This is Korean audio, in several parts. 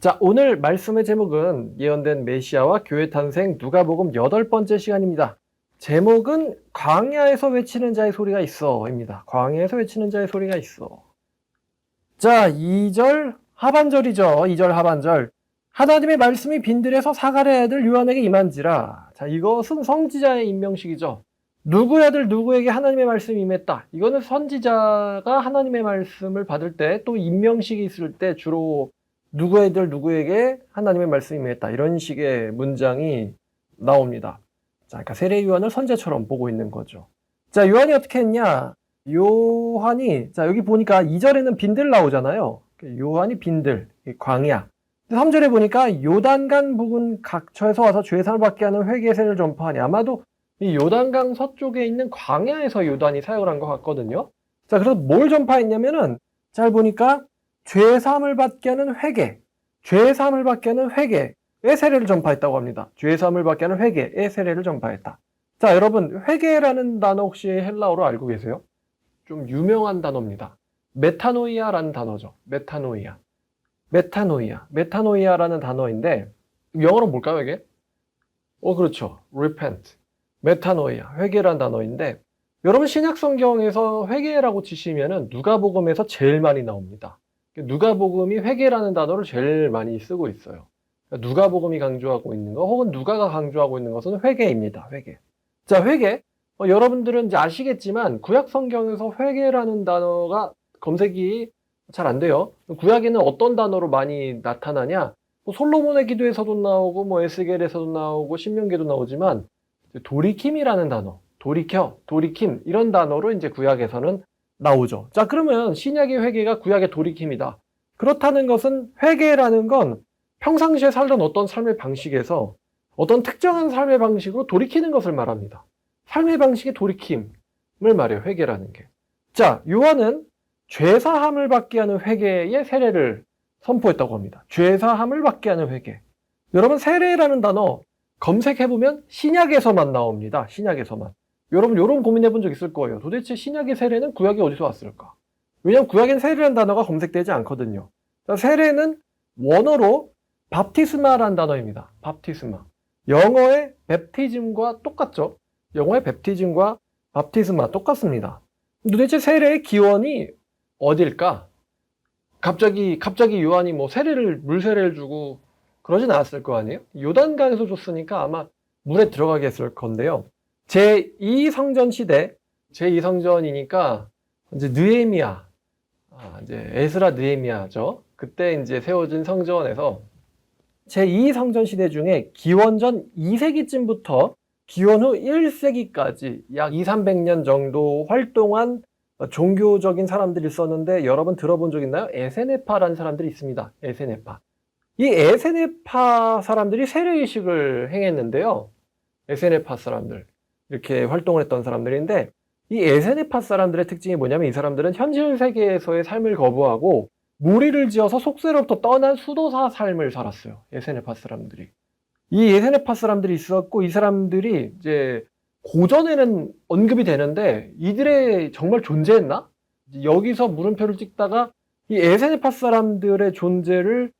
자, 오늘 말씀의 제목은 예언된 메시아와 교회 탄생 누가복음 8번째 시간입니다. 제목은 광야에서 외치는 자의 소리가 있어입니다. 광야에서 외치는 자의 소리가 있어. 자, 2절 하반절이죠. 2절 하반절. 하나님의 말씀이 빈들에서 사갈의 아들 요한에게 임한지라. 자, 이것은 선지자의 임명식이죠. 누구의 아들 누구에게 하나님의 말씀이 임했다. 이거는 선지자가 하나님의 말씀을 받을 때 또 임명식이 있을 때 주로 누구의 아들 누구에게 하나님의 말씀이 임했다. 이런 식의 문장이 나옵니다. 자, 그러니까 세례 요한을 선지자처럼 보고 있는 거죠. 자, 요한이 어떻게 했냐? 요한이, 자, 여기 보니까 2절에는 빈들 나오잖아요. 요한이 빈들, 광야. 3절에 보니까 요단강 부근 각처에서 와서 죄사함을 받게 하는 회개의 세례를 전파하니, 아마도 이 요단강 서쪽에 있는 광야에서 요단이 사역을 한 것 같거든요. 자, 그래서 뭘 전파했냐면은, 잘 보니까 죄사함을 받게 하는 회개, 죄사함을 받게 하는 회개의 세례를 전파했다고 합니다. 죄사함을 받게 하는 회개의 세례를 전파했다. 자, 여러분, 회개라는 단어 혹시 헬라어로 알고 계세요? 좀 유명한 단어입니다. 메타노이아라는 단어죠. 메타노이아라는 단어인데, 영어로 뭘까요, 이게? 그렇죠. repent. 메타노이아, 회개라는 단어인데, 여러분 신약 성경에서 회개라고 치시면은 누가복음에서 제일 많이 나옵니다. 누가복음이 회개라는 단어를 제일 많이 쓰고 있어요. 누가복음이 강조하고 있는 거, 혹은 누가가 강조하고 있는 것은 회개입니다. 회개. 자, 회개. 여러분들은 이제 아시겠지만 구약 성경에서 회개라는 단어가 검색이 잘 안 돼요. 구약에는 어떤 단어로 많이 나타나냐? 솔로몬의 기도에서도 나오고 에스겔에서도 나오고 신명기에도 나오지만 돌이킴이라는 단어, 돌이킴 이런 단어로 이제 구약에서는 나오죠. 자, 그러면 신약의 회개가 구약의 돌이킴이다. 그렇다는 것은 회개라는 건 평상시에 살던 어떤 삶의 방식에서 어떤 특정한 삶의 방식으로 돌이키는 것을 말합니다. 삶의 방식의 돌이킴을 말해요, 회개라는 게. 자, 요한은 죄사함을 받게 하는 회개의 세례를 선포했다고 합니다. 죄사함을 받게 하는 회개. 여러분, 세례라는 단어 검색해보면 신약에서만 나옵니다. 신약에서만. 여러분, 이런 고민해본 적 있을 거예요. 도대체 신약의 세례는 구약이 어디서 왔을까? 왜냐하면 구약엔 세례라는 단어가 검색되지 않거든요. 자, 세례는 원어로 밥티스마라는 단어입니다. 밥티스마. 영어의 베프티즘과 똑같죠? 영어의 베프티즘과 밥티스마 똑같습니다. 도대체 세례의 기원이 어딜까? 갑자기 요한이 물세례를 주고 그러진 않았을 거 아니에요? 요단강에서 줬으니까 아마 물에 들어가게 했을 건데요. 제2성전이니까 이제 느헤미야, 이제 에스라 느헤미야죠. 그때 이제 세워진 성전에서 제2성전 시대 중에 기원전 2세기쯤부터 기원 후 1세기까지 약 200~300년 정도 활동한 종교적인 사람들이 있었는데, 여러분 들어본 적 있나요? 에세네파라는 사람들이 있습니다. 에세네파. 이 에세네파 사람들이 세례의식을 행했는데요. 에세네파 사람들, 이렇게 활동을 했던 사람들인데, 이 에세네파 사람들의 특징이 뭐냐면, 이 사람들은 현실 세계에서의 삶을 거부하고 무리를 지어서 속세로부터 떠난 수도사 삶을 살았어요. 에세네파 사람들이. 이 에세네파 사람들이 있었고, 이 사람들이 이제 고전에는 언급이 되는데, 이들의 정말 존재했나? 여기서 물음표를 찍다가 이 에세네파 사람들의 존재를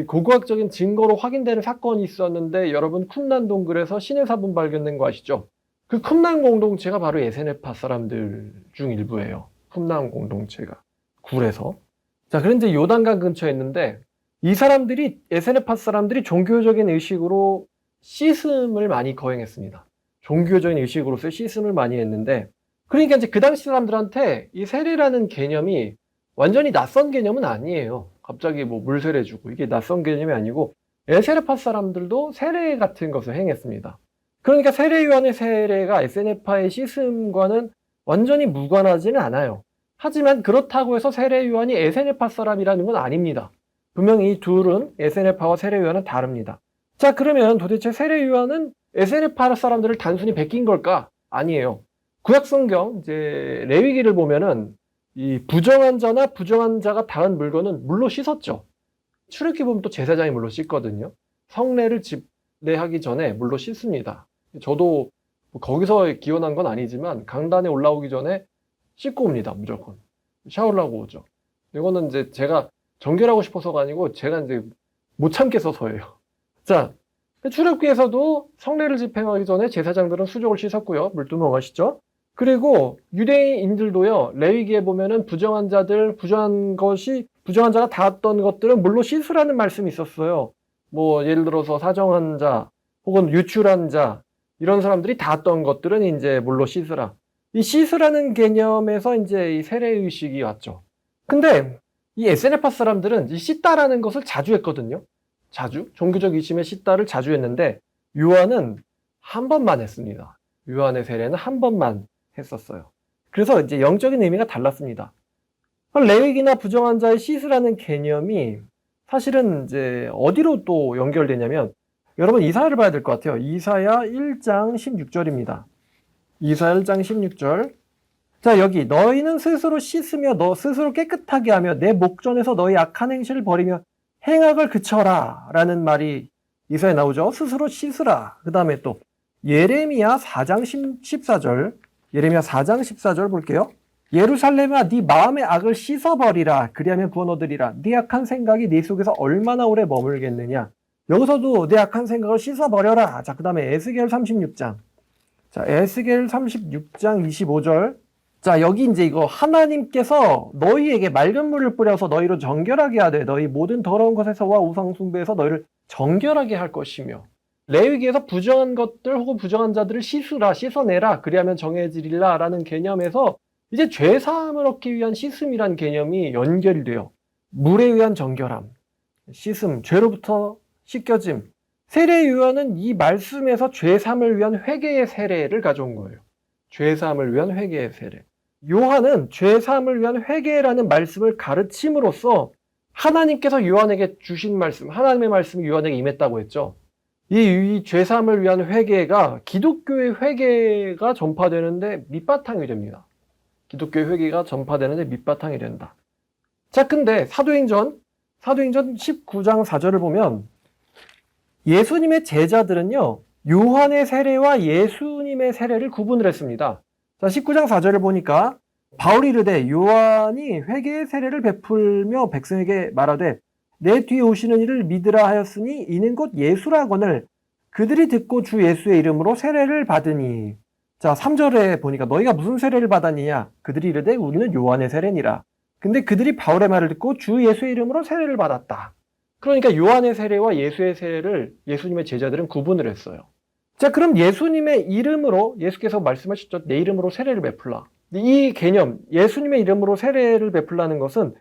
고고학적인 증거로 확인되는 사건이 있었는데, 여러분 쿰란 동굴에서 신의 사본 발견된 거 아시죠? 그 쿰란 공동체가 바로 에세네파 사람들 중 일부예요. 쿰란 공동체가 굴에서. 자, 그런데 요단강 근처에 있는데, 이 사람들이, 에세네파 사람들이 종교적인 의식으로 시슴을 많이 거행했습니다. 종교적인 의식으로서 시슴을 많이 했는데, 그러니까 이제 그 당시 사람들한테 이 세례라는 개념이 완전히 낯선 개념은 아니에요. 갑자기 물세례 주고, 이게 낯선 개념이 아니고, 에세네파 사람들도 세례 같은 것을 행했습니다. 그러니까 세례 요한의 세례가 에세네파의 시슴과는 완전히 무관하지는 않아요. 하지만 그렇다고 해서 세례 요한이 에세네파 사람이라는 건 아닙니다. 분명히 이 둘은, 에세네파와 세례 요한은 다릅니다. 자, 그러면 도대체 세례 요한은 에세네파 사람들을 단순히 베낀 걸까? 아니에요. 구약 성경 이제 레위기를 보면은 이 부정한 자가 닿은 물건은 물로 씻었죠. 출애굽기 보면 또 제사장이 물로 씻거든요. 성례를 집례하기 전에 물로 씻습니다. 저도 거기서 기원한 건 아니지만 강단에 올라오기 전에 씻고 옵니다. 무조건. 샤워를 하고 오죠. 이거는 이제 제가 정결하고 싶어서가 아니고, 제가 이제 못 참겠어서예요. 자, 출애굽기에서도 성례를 집행하기 전에 제사장들은 수족을 씻었고요. 물두멍하시죠. 그리고 유대인들도요. 레위기에 보면은 부정한 자가 닿았던 것들은 물로 씻으라는 말씀이 있었어요. 뭐 예를 들어서 사정한 자 혹은 유출한 자 이런 사람들이 닿았던 것들은 이제 물로 씻으라. 이 씻으라는 개념에서 이제 이 세례 의식이 왔죠. 근데 이 에세네파 사람들은 이 씻다라는 것을 자주 했거든요. 자주 종교적 이심에 씻다를 자주 했는데 요한은 한 번만 했습니다. 요한의 세례는 한 번만 했었어요. 그래서 이제 영적인 의미가 달랐습니다. 레위기나 부정한 자의 씻으라는 개념이 사실은 이제 어디로 또 연결되냐면 여러분 이사야를 봐야 될 것 같아요. 이사야 1장 16절입니다. 이사야 1장 16절. 자, 여기 너희는 스스로 씻으며 너 스스로 깨끗하게 하며 내 목전에서 너희 악한 행실을 버리며 행악을 그쳐라 라는 말이 이사야에 나오죠. 스스로 씻으라. 그 다음에 또 예레미야 4장 14절. 예레미야 4장 14절 볼게요. 예루살렘아 네 마음의 악을 씻어버리라. 그리하면 구원 얻으리라. 네 악한 생각이 네 속에서 얼마나 오래 머물겠느냐. 여기서도 내 악한 생각을 씻어버려라. 자, 그 다음에 에스겔 36장. 자, 에스겔 36장 25절. 자, 여기 이제 이거 하나님께서 너희에게 맑은 물을 뿌려서 너희를 정결하게 하되 너희 모든 더러운 것에서와 우상 숭배에서 너희를 정결하게 할 것이며 레위기에서 부정한 것들 혹은 부정한 자들을 씻으라, 씻어내라, 그리하면 정해지리라 라는 개념에서 이제 죄사함을 얻기 위한 씻음이란 개념이 연결이 돼요. 물에 의한 정결함, 씻음, 죄로부터 씻겨짐. 세례 요한은 이 말씀에서 죄사함을 위한 회개의 세례를 가져온 거예요. 죄사함을 위한 회개의 세례. 요한은 죄사함을 위한 회개라는 말씀을 가르침으로써 하나님께서 요한에게 주신 말씀, 하나님의 말씀이 요한에게 임했다고 했죠. 이 죄사함을 위한 회개가 기독교의 회개가 전파되는데 밑바탕이 됩니다. 기독교의 회개가 전파되는데 밑바탕이 된다. 자, 근데 사도행전 19장 4절을 보면 예수님의 제자들은요, 요한의 세례와 예수님의 세례를 구분을 했습니다. 자, 19장 4절을 보니까 바울이 이르되 요한이 회개의 세례를 베풀며 백성에게 말하되 내 뒤에 오시는 이를 믿으라 하였으니 이는 곧 예수라거늘 그들이 듣고 주 예수의 이름으로 세례를 받으니. 자, 3절에 보니까 너희가 무슨 세례를 받았느냐? 그들이 이르되 우리는 요한의 세례니라. 근데 그들이 바울의 말을 듣고 주 예수의 이름으로 세례를 받았다. 그러니까 요한의 세례와 예수의 세례를 예수님의 제자들은 구분을 했어요. 자, 그럼 예수님의 이름으로, 예수께서 말씀하셨죠. 내 이름으로 세례를 베풀라. 이 개념, 예수님의 이름으로 세례를 베풀라는 것은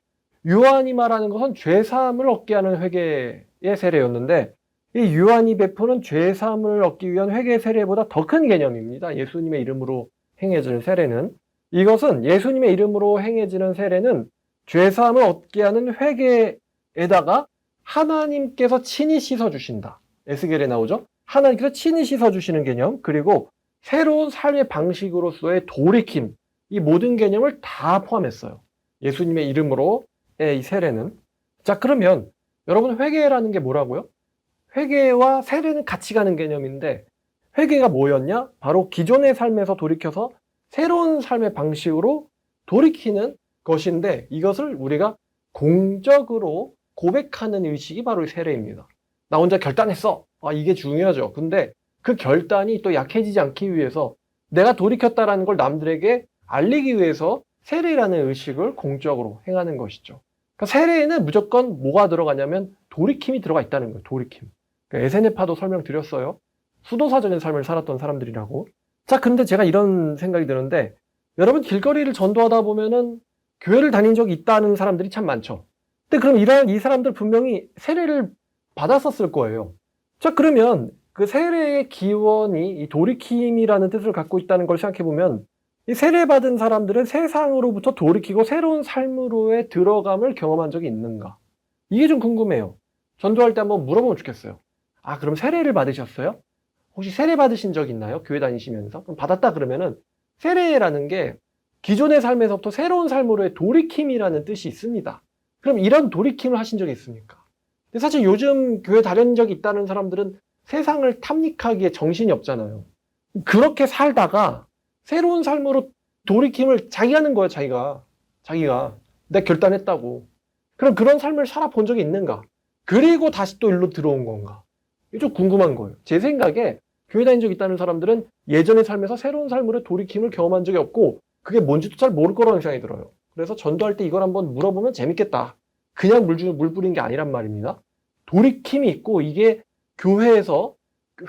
요한이 말하는 것은 죄사함을 얻게 하는 회개의 세례였는데 이 요한이 베푸는 죄사함을 얻기 위한 회개의 세례보다 더 큰 개념입니다. 예수님의 이름으로 행해지는 세례는. 이것은 예수님의 이름으로 행해지는 세례는 죄사함을 얻게 하는 회개에다가 하나님께서 친히 씻어주신다. 에스겔에 나오죠. 하나님께서 친히 씻어주시는 개념, 그리고 새로운 삶의 방식으로서의 돌이킴, 이 모든 개념을 다 포함했어요. 예수님의 이름으로의 이 세례는. 자, 그러면 여러분 회개라는 게 뭐라고요? 회개와 세례는 같이 가는 개념인데 회개가 뭐였냐? 바로 기존의 삶에서 돌이켜서 새로운 삶의 방식으로 돌이키는 것인데 이것을 우리가 공적으로 고백하는 의식이 바로 세례입니다. 나 혼자 결단했어. 이게 중요하죠. 근데 그 결단이 또 약해지지 않기 위해서 내가 돌이켰다라는 걸 남들에게 알리기 위해서 세례라는 의식을 공적으로 행하는 것이죠. 그러니까 세례에는 무조건 뭐가 들어가냐면 돌이킴이 들어가 있다는 거예요. 돌이킴. 그러니까 에세네파도 설명드렸어요. 수도사적인 삶을 살았던 사람들이라고. 자, 근데 제가 이런 생각이 드는데 여러분 길거리를 전도하다 보면은 교회를 다닌 적이 있다는 사람들이 참 많죠. 근데 그럼 이 사람들 분명히 세례를 받았었을 거예요. 자, 그러면 그 세례의 기원이 이 돌이킴이라는 뜻을 갖고 있다는 걸 생각해보면 이 세례받은 사람들은 세상으로부터 돌이키고 새로운 삶으로의 들어감을 경험한 적이 있는가? 이게 좀 궁금해요. 전도할 때 한번 물어보면 좋겠어요. 그럼 세례를 받으셨어요? 혹시 세례 받으신 적 있나요? 교회 다니시면서? 그럼 받았다 그러면은 세례라는 게 기존의 삶에서부터 새로운 삶으로의 돌이킴이라는 뜻이 있습니다. 그럼 이런 돌이킴을 하신 적이 있습니까? 근데 사실 요즘 교회 다닌 적이 있다는 사람들은 세상을 탐닉하기에 정신이 없잖아요. 그렇게 살다가 새로운 삶으로 돌이킴을 자기가 하는 거예요, 자기가. 내가 결단했다고. 그럼 그런 삶을 살아본 적이 있는가? 그리고 다시 또 일로 들어온 건가? 이게 좀 궁금한 거예요. 제 생각에 교회 다닌 적 있다는 사람들은 예전의 삶에서 새로운 삶으로 돌이킴을 경험한 적이 없고 그게 뭔지도 잘 모를 거라는 생각이 들어요. 그래서 전도할 때 이걸 한번 물어보면 재밌겠다. 그냥 물 뿌린 게 아니란 말입니다. 돌이킴이 있고 이게 교회에서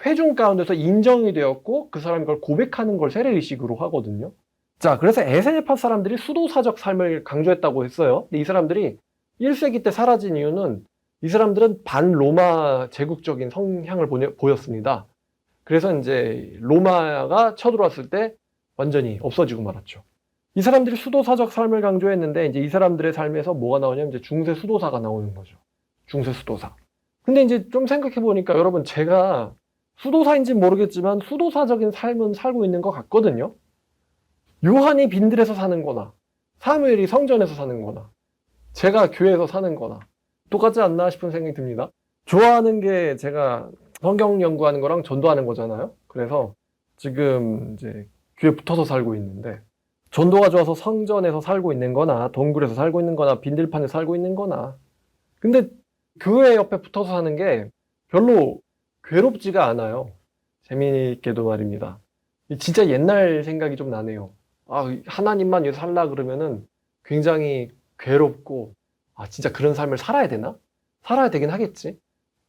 회중 가운데서 인정이 되었고 그 사람이 그걸 고백하는 걸 세례의식으로 하거든요. 자, 그래서 에세네파 사람들이 수도사적 삶을 강조했다고 했어요. 근데 이 사람들이 1세기 때 사라진 이유는 이 사람들은 반로마 제국적인 성향을 보였습니다. 그래서 이제 로마가 쳐들어왔을 때 완전히 없어지고 말았죠. 이 사람들이 수도사적 삶을 강조했는데 이제 이 사람들의 삶에서 뭐가 나오냐면 이제 중세 수도사가 나오는 거죠. 중세 수도사. 근데 이제 좀 생각해 보니까 여러분 제가 수도사인지 모르겠지만 수도사적인 삶은 살고 있는 것 같거든요. 요한이 빈들에서 사는 거나 사무엘이 성전에서 사는 거나 제가 교회에서 사는 거나 똑같지 않나 싶은 생각이 듭니다. 좋아하는 게 제가 성경 연구하는 거랑 전도하는 거잖아요. 그래서 지금 이제 교회 붙어서 살고 있는데 전도가 좋아서 성전에서 살고 있는 거나 동굴에서 살고 있는 거나 빈들판에 살고 있는 거나 근데 교회 옆에 붙어서 사는 게 별로 괴롭지가 않아요. 재미있게도 말입니다. 진짜 옛날 생각이 좀 나네요. 하나님만 위해서 살라 그러면은 굉장히 괴롭고 진짜 그런 삶을 살아야 되나? 살아야 되긴 하겠지.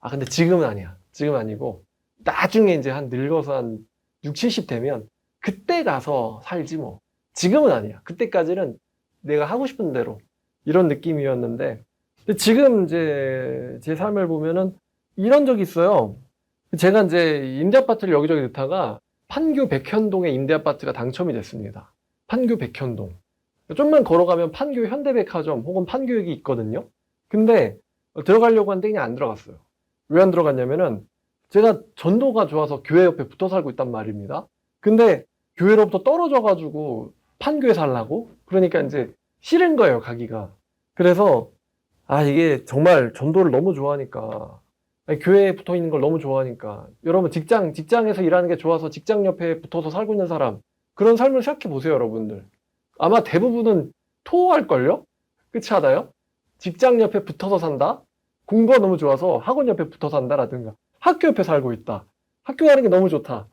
근데 지금은 아니야. 지금은 아니고 나중에 이제 한 늙어서 한 6, 70 되면 그때 가서 살지 뭐. 지금은 아니야. 그때까지는 내가 하고 싶은 대로 이런 느낌이었는데 근데 지금 이제 제 삶을 보면은 이런 적이 있어요. 제가 이제 임대아파트를 여기저기 넣다가 판교 백현동에 임대아파트가 당첨이 됐습니다. 판교 백현동. 좀만 걸어가면 판교 현대백화점 혹은 판교역이 있거든요. 근데 들어가려고 하는데 그냥 안 들어갔어요. 왜 안 들어갔냐면은 제가 전도가 좋아서 교회 옆에 붙어 살고 있단 말입니다. 근데 교회로부터 떨어져가지고 판교에 살라고? 그러니까 이제 싫은 거예요, 가기가. 그래서 이게 정말 전도를 너무 좋아하니까 교회에 붙어 있는 걸 너무 좋아하니까 여러분 직장에서 일하는 게 좋아서 직장 옆에 붙어서 살고 있는 사람 그런 삶을 생각해 보세요, 여러분들. 아마 대부분은 토할걸요? 그렇지 않아요? 직장 옆에 붙어서 산다? 공부가 너무 좋아서 학원 옆에 붙어 산다라든가 학교 옆에 살고 있다. 학교 가는 게 너무 좋다.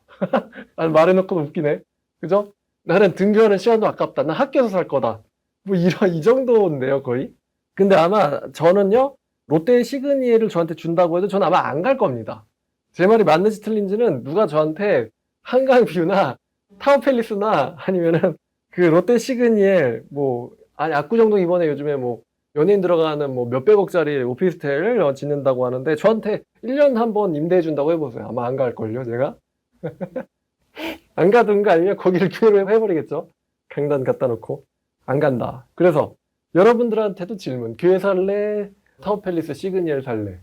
말해놓고 웃기네. 그죠? 나는 등교하는 시간도 아깝다. 난 학교에서 살 거다. 뭐 이 정도인데요, 거의. 근데 아마 저는요, 롯데 시그니엘을 저한테 준다고 해도 저는 아마 안 갈 겁니다. 제 말이 맞는지 틀린지는 누가 저한테 한강뷰나 타워팰리스나 아니면은 그 롯데 시그니엘 압구정동 이번에 요즘에 연예인 들어가는 몇백억짜리 오피스텔을 짓는다고 하는데 저한테 1년 한 번 임대해 준다고 해보세요. 아마 안 갈걸요, 제가? 안 가든가 아니면 거기를 교회로 해버리겠죠. 강단 갖다 놓고. 안 간다. 그래서 여러분들한테도 질문. 교회 살래? 타워팰리스 시그니엘 살래?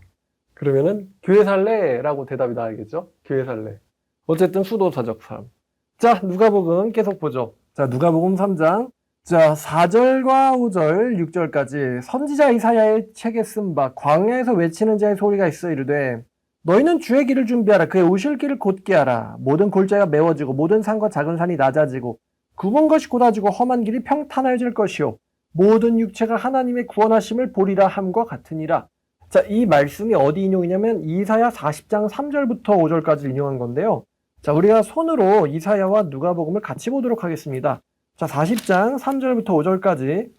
그러면은 교회 살래? 라고 대답이 나와야겠죠. 교회 살래. 어쨌든 수도사적 삶. 자, 누가복음 계속 보죠. 자, 누가복음 3장. 자, 4절과 5절, 6절까지 선지자 이사야의 책에 쓴 바 광야에서 외치는 자의 소리가 있어 이르되 너희는 주의 길을 준비하라. 그의 오실 길을 곧게 하라. 모든 골짜기가 메워지고 모든 산과 작은 산이 낮아지고 굽은 것이 곧아지고 험한 길이 평탄해질 것이요 모든 육체가 하나님의 구원하심을 보리라 함과 같으니라. 자, 이 말씀이 어디 인용이냐면 이사야 40장 3절부터 5절까지 인용한 건데요. 자, 우리가 손으로 이사야와 누가복음을 같이 보도록 하겠습니다. 자, 40장 3절부터 5절까지.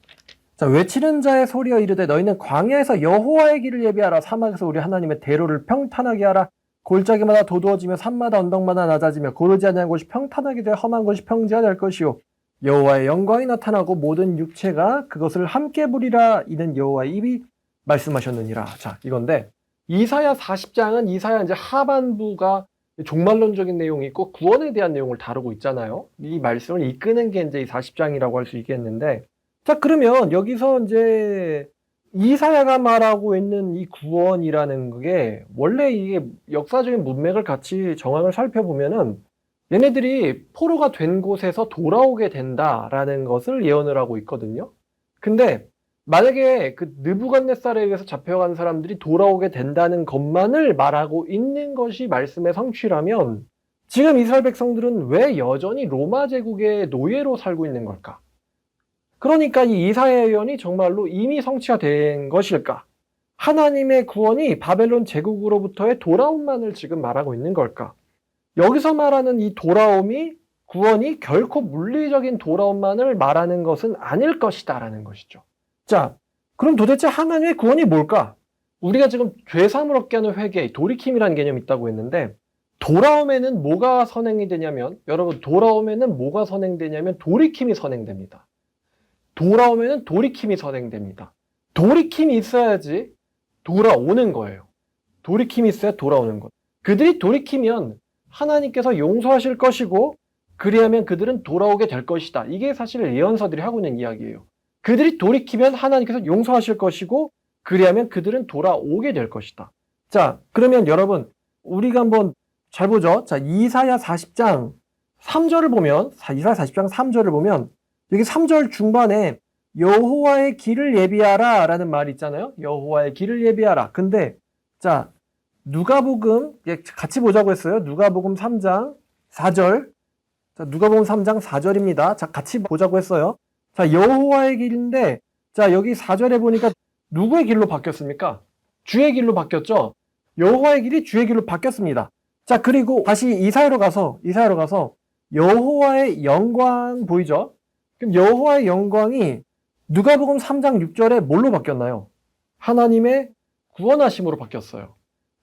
자, 외치는 자의 소리여 이르되 너희는 광야에서 여호와의 길을 예비하라. 사막에서 우리 하나님의 대로를 평탄하게 하라. 골짜기마다 도두어지며 산마다 언덕마다 낮아지며 고르지 아니한 곳이 평탄하게 되어 험한 곳이 평지가 될 것이요 여호와의 영광이 나타나고 모든 육체가 그것을 함께 보리라. 이는 여호와의 입이 말씀하셨느니라. 자, 이건데 이사야 40장은 이사야 이제 하반부가 종말론적인 내용이 있고 구원에 대한 내용을 다루고 있잖아요. 이 말씀을 이끄는 게 이제 이 40장이라고 할 수 있겠는데, 자, 그러면 여기서 이제 이사야가 말하고 있는 이 구원이라는 게 원래 이게 역사적인 문맥을 같이 정황을 살펴보면은 얘네들이 포로가 된 곳에서 돌아오게 된다라는 것을 예언을 하고 있거든요. 근데 만약에 그 느부갓네살에 의해서 잡혀간 사람들이 돌아오게 된다는 것만을 말하고 있는 것이 말씀의 성취라면 지금 이스라엘 백성들은 왜 여전히 로마 제국의 노예로 살고 있는 걸까? 그러니까 이 이사야 예언이 정말로 이미 성취가 된 것일까? 하나님의 구원이 바벨론 제국으로부터의 돌아옴만을 지금 말하고 있는 걸까? 여기서 말하는 이 돌아옴이 구원이 결코 물리적인 돌아옴만을 말하는 것은 아닐 것이다 라는 것이죠. 자, 그럼 도대체 하나님의 구원이 뭘까? 우리가 지금 죄사함을 얻게 하는 회개, 돌이킴이라는 개념이 있다고 했는데 돌아옴에는 뭐가 선행이 되냐면 여러분 돌아옴에는 뭐가 선행되냐면 돌이킴이 선행됩니다. 돌아오면은 돌이킴이 선행됩니다. 돌이킴이 있어야지 돌아오는 거예요. 돌이킴이 있어야 돌아오는 것. 그들이 돌이키면 하나님께서 용서하실 것이고 그리하면 그들은 돌아오게 될 것이다. 이게 사실 예언서들이 하고 있는 이야기예요. 그들이 돌이키면 하나님께서 용서하실 것이고 그리하면 그들은 돌아오게 될 것이다. 자, 그러면 여러분 우리가 한번 잘 보죠. 자, 이사야 40장 3절을 보면 이사야 40장 3절을 보면 여기 3절 중반에 여호와의 길을 예비하라 라는 말이 있잖아요. 여호와의 길을 예비하라. 근데 자, 누가복음 같이 보자고 했어요. 누가복음 3장 4절. 자, 누가복음 3장 4절입니다. 자, 같이 보자고 했어요. 자, 여호와의 길인데 자, 여기 4절에 보니까 누구의 길로 바뀌었습니까? 주의 길로 바뀌었죠. 여호와의 길이 주의 길로 바뀌었습니다. 자, 그리고 다시 이사야로 가서 여호와의 영광 보이죠? 그럼 여호와의 영광이 누가복음 3장 6절에 뭘로 바뀌었나요? 하나님의 구원하심으로 바뀌었어요.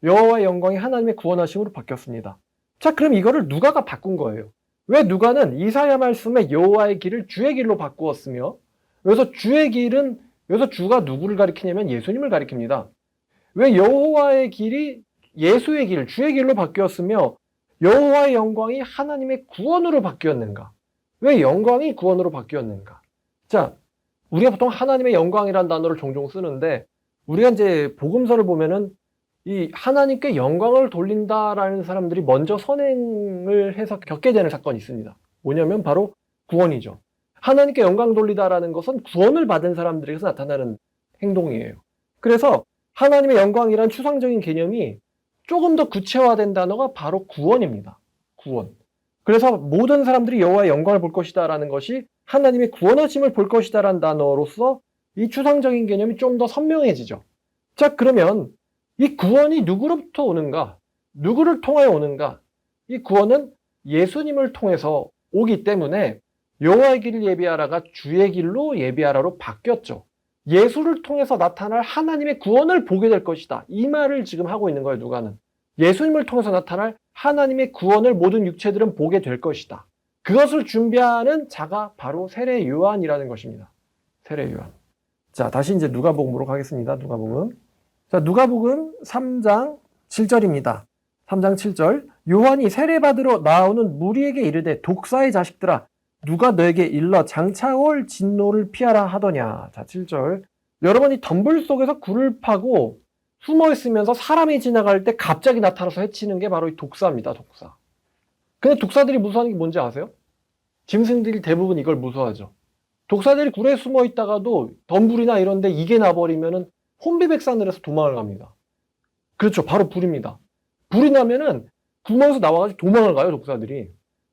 여호와의 영광이 하나님의 구원하심으로 바뀌었습니다. 자, 그럼 이거를 누가가 바꾼 거예요. 왜 누가는 이사야 말씀에 여호와의 길을 주의 길로 바꾸었으며 여기서 여기서 주가 누구를 가리키냐면 예수님을 가리킵니다. 왜 여호와의 길이 예수의 길, 주의 길로 바뀌었으며 여호와의 영광이 하나님의 구원으로 바뀌었는가? 왜 영광이 구원으로 바뀌었는가? 자, 우리가 보통 하나님의 영광이라는 단어를 종종 쓰는데 우리가 이제 복음서를 보면은 이 하나님께 영광을 돌린다라는 사람들이 먼저 선행을 해서 겪게 되는 사건이 있습니다. 뭐냐면 바로 구원이죠. 하나님께 영광 돌리다라는 것은 구원을 받은 사람들에게서 나타나는 행동이에요. 그래서 하나님의 영광이란 추상적인 개념이 조금 더 구체화된 단어가 바로 구원입니다. 구원. 그래서 모든 사람들이 여호와의 영광을 볼 것이다 라는 것이 하나님의 구원하심을 볼 것이다 라는 단어로서 이 추상적인 개념이 좀 더 선명해지죠. 자, 그러면 이 구원이 누구로부터 오는가? 누구를 통하여 오는가? 이 구원은 예수님을 통해서 오기 때문에 여호와의 길을 예비하라가 주의 길로 예비하라로 바뀌었죠. 예수를 통해서 나타날 하나님의 구원을 보게 될 것이다. 이 말을 지금 하고 있는 거예요, 누가는. 예수님을 통해서 나타날 하나님의 구원을 모든 육체들은 보게 될 것이다. 그것을 준비하는 자가 바로 세례 요한이라는 것입니다. 세례 요한. 자, 다시 이제 누가복음으로 가겠습니다. 누가복음. 자, 누가복음 3장 7절입니다. 3장 7절. 요한이 세례받으러 나오는 무리에게 이르되 독사의 자식들아 누가 너에게 일러 장차올 진노를 피하라 하더냐. 자, 7절. 여러분이 덤불 속에서 굴을 파고 숨어 있으면서 사람이 지나갈 때 갑자기 나타나서 해치는 게 바로 이 독사입니다. 독사. 근데 독사들이 무서워하는 게 뭔지 아세요? 짐승들이 대부분 이걸 무서워하죠. 독사들이 굴에 숨어 있다가도 덤불이나 이런 데 이게 나버리면은 혼비백산을 해서 도망을 갑니다. 그렇죠. 바로 불입니다. 불이 나면은 구멍에서 나와가지고 도망을 가요, 독사들이.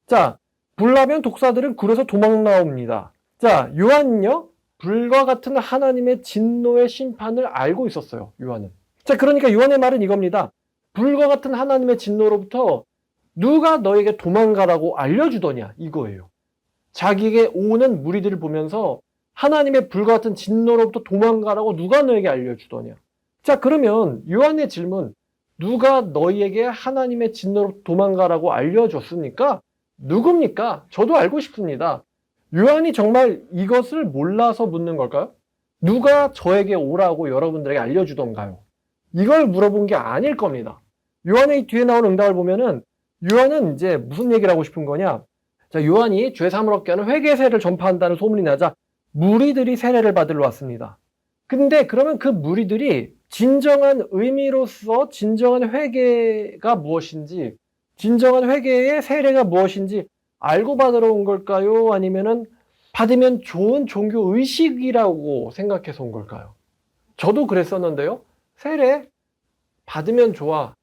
자, 불 나면 독사들은 굴에서 도망 나옵니다. 자, 요한은요, 불과 같은 하나님의 진노의 심판을 알고 있었어요, 요한은. 자, 그러니까 요한의 말은 이겁니다. 불과 같은 하나님의 진노로부터 누가 너에게 도망가라고 알려주더냐, 이거예요. 자기에게 오는 무리들을 보면서 하나님의 불과 같은 진노로부터 도망가라고 누가 너에게 알려주더냐. 자, 그러면 요한의 질문, 누가 너희에게 하나님의 진노로부터 도망가라고 알려줬습니까? 누굽니까? 저도 알고 싶습니다. 요한이 정말 이것을 몰라서 묻는 걸까요? 누가 저에게 오라고 여러분들에게 알려주던가요? 이걸 물어본 게 아닐 겁니다. 요한의 뒤에 나오는 응답을 보면은 요한은 이제 무슨 얘기를 하고 싶은 거냐? 자, 요한이 죄 사함을 얻게 하는 회개 세례를 전파한다는 소문이 나자 무리들이 세례를 받으러 왔습니다. 근데 그러면 그 무리들이 진정한 의미로서 진정한 회개가 무엇인지, 진정한 회개의 세례가 무엇인지 알고 받으러 온 걸까요? 아니면은 받으면 좋은 종교 의식이라고 생각해서 온 걸까요? 저도 그랬었는데요. 세례 받으면 좋아.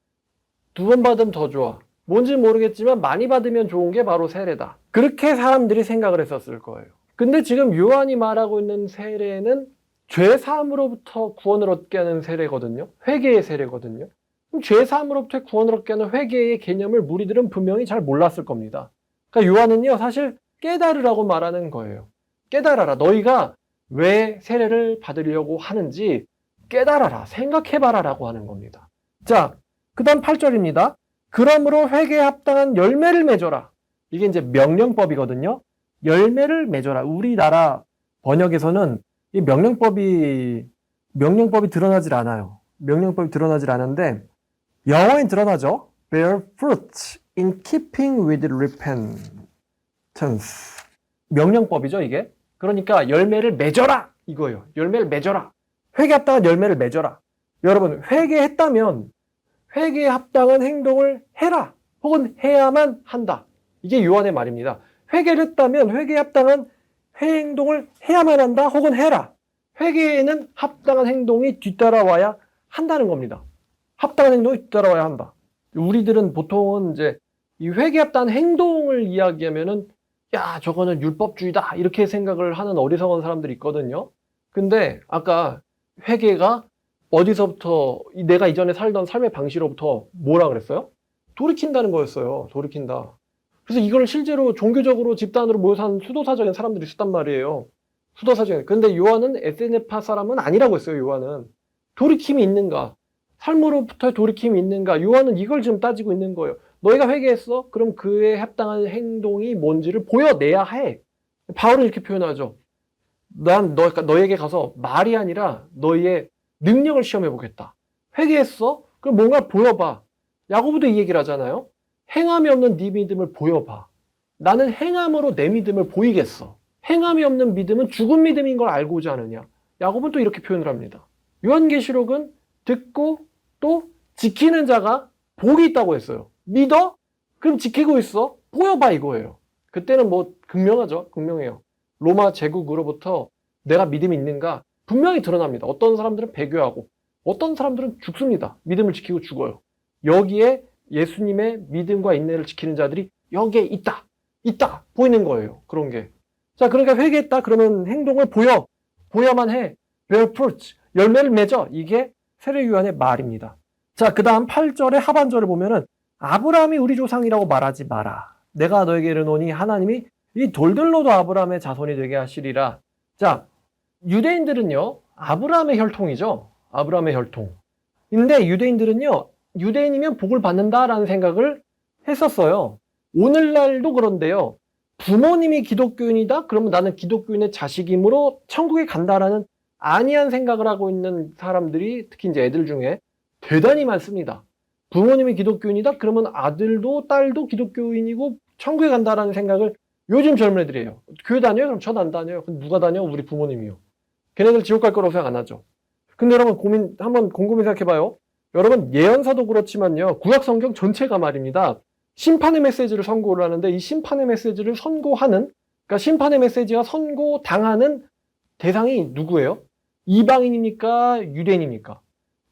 2번 받으면 더 좋아. 뭔지 모르겠지만 많이 받으면 좋은 게 바로 세례다. 그렇게 사람들이 생각을 했었을 거예요. 근데 지금 요한이 말하고 있는 세례는 죄 사함으로부터 구원을 얻게 하는 세례거든요. 회개의 세례거든요. 그럼 죄 사함으로부터 구원을 얻게 하는 회개의 개념을 무리들은 분명히 잘 몰랐을 겁니다. 그러니까 요한은요, 사실 깨달으라고 말하는 거예요. 깨달아라. 너희가 왜 세례를 받으려고 하는지 깨달아라. 생각해봐라 라고 하는 겁니다. 자, 그 다음 8절입니다. 그러므로 회개에 합당한 열매를 맺어라. 이게 이제 명령법이거든요. 열매를 맺어라. 우리나라 번역에서는 이 명령법이 드러나질 않아요. 명령법이 드러나질 않은데 영어엔 드러나죠. Bear fruit in keeping with repentance. 명령법이죠, 이게. 그러니까 열매를 맺어라 이거예요. 열매를 맺어라. 회개에 합당한 열매를 맺어라. 여러분, 회개했다면 회개에 합당한 행동을 해라. 혹은 해야만 한다. 이게 요한의 말입니다. 회개를 했다면 회개에 합당한 행동을 해야만 한다. 혹은 해라. 회개에는 합당한 행동이 뒤따라와야 한다는 겁니다. 합당한 행동이 뒤따라와야 한다. 우리들은 보통은 이제 이 회개에 합당한 행동을 이야기하면은 야, 저거는 율법주의다. 이렇게 생각을 하는 어리석은 사람들이 있거든요. 근데 아까 회개가 어디서부터 내가 이전에 살던 삶의 방식으로부터 뭐라 그랬어요? 돌이킨다는 거였어요. 돌이킨다. 그래서 이걸 실제로 종교적으로 집단으로 모여서 한 수도사적인 사람들이 있었단 말이에요. 수도사적인. 근데 요한은 에세네파 사람은 아니라고 했어요. 요한은. 돌이킴이 있는가? 삶으로부터의 돌이킴이 있는가? 요한은 이걸 지금 따지고 있는 거예요. 너희가 회개했어? 그럼 그에 합당한 행동이 뭔지를 보여내야 해. 바울은 이렇게 표현하죠. 난 너에게 가서 말이 아니라 너희의 능력을 시험해 보겠다. 회개했어? 그럼 뭔가 보여봐. 야고보도 이 얘기를 하잖아요. 행함이 없는 네 믿음을 보여봐. 나는 행함으로 내 믿음을 보이겠어. 행함이 없는 믿음은 죽은 믿음인 걸 알고자 하느냐. 야고보는 또 이렇게 표현을 합니다. 요한계시록은 듣고 또 지키는 자가 복이 있다고 했어요. 믿어? 그럼 지키고 있어? 보여봐 이거예요. 그때는 뭐 극명하죠. 극명해요. 로마 제국으로부터 내가 믿음이 있는가 분명히 드러납니다. 어떤 사람들은 배교하고 어떤 사람들은 죽습니다. 믿음을 지키고 죽어요. 여기에 예수님의 믿음과 인내를 지키는 자들이 여기에 있다 보이는 거예요. 그런 게. 자, 그러니까 회개했다 그러면 행동을 보여야만 해. bear fruit, 열매를 맺어. 이게 세례 요한의 말입니다. 자, 그 다음 8절의 하반절을 보면은 아브라함이 우리 조상이라고 말하지 마라. 내가 너에게 이르노니 하나님이 이 돌들로도 아브라함의 자손이 되게 하시리라. 자, 유대인들은요, 아브라함의 혈통이죠. 아브라함의 혈통. 근데 유대인들은요, 유대인이면 복을 받는다라는 생각을 했었어요. 오늘날도 그런데요. 부모님이 기독교인이다? 그러면 나는 기독교인의 자식이므로 천국에 간다라는 아니한 생각을 하고 있는 사람들이 특히 이제 애들 중에 대단히 많습니다. 부모님이 기독교인이다? 그러면 아들도 딸도 기독교인이고 천국에 간다라는 생각을 요즘 젊은 애들이 해요. 교회 다녀요? 그럼 전 안 다녀요. 그럼 누가 다녀? 우리 부모님이요. 걔네들 지옥 갈 거라고 생각 안 하죠. 근데 여러분 한번 곰곰이 생각해봐요. 여러분 예언서도 그렇지만요. 구약 성경 전체가 말입니다. 심판의 메시지를 선고를 하는데 이 심판의 메시지를 선고하는, 그러니까 심판의 메시지가 선고당하는 대상이 누구예요? 이방인입니까? 유대인입니까?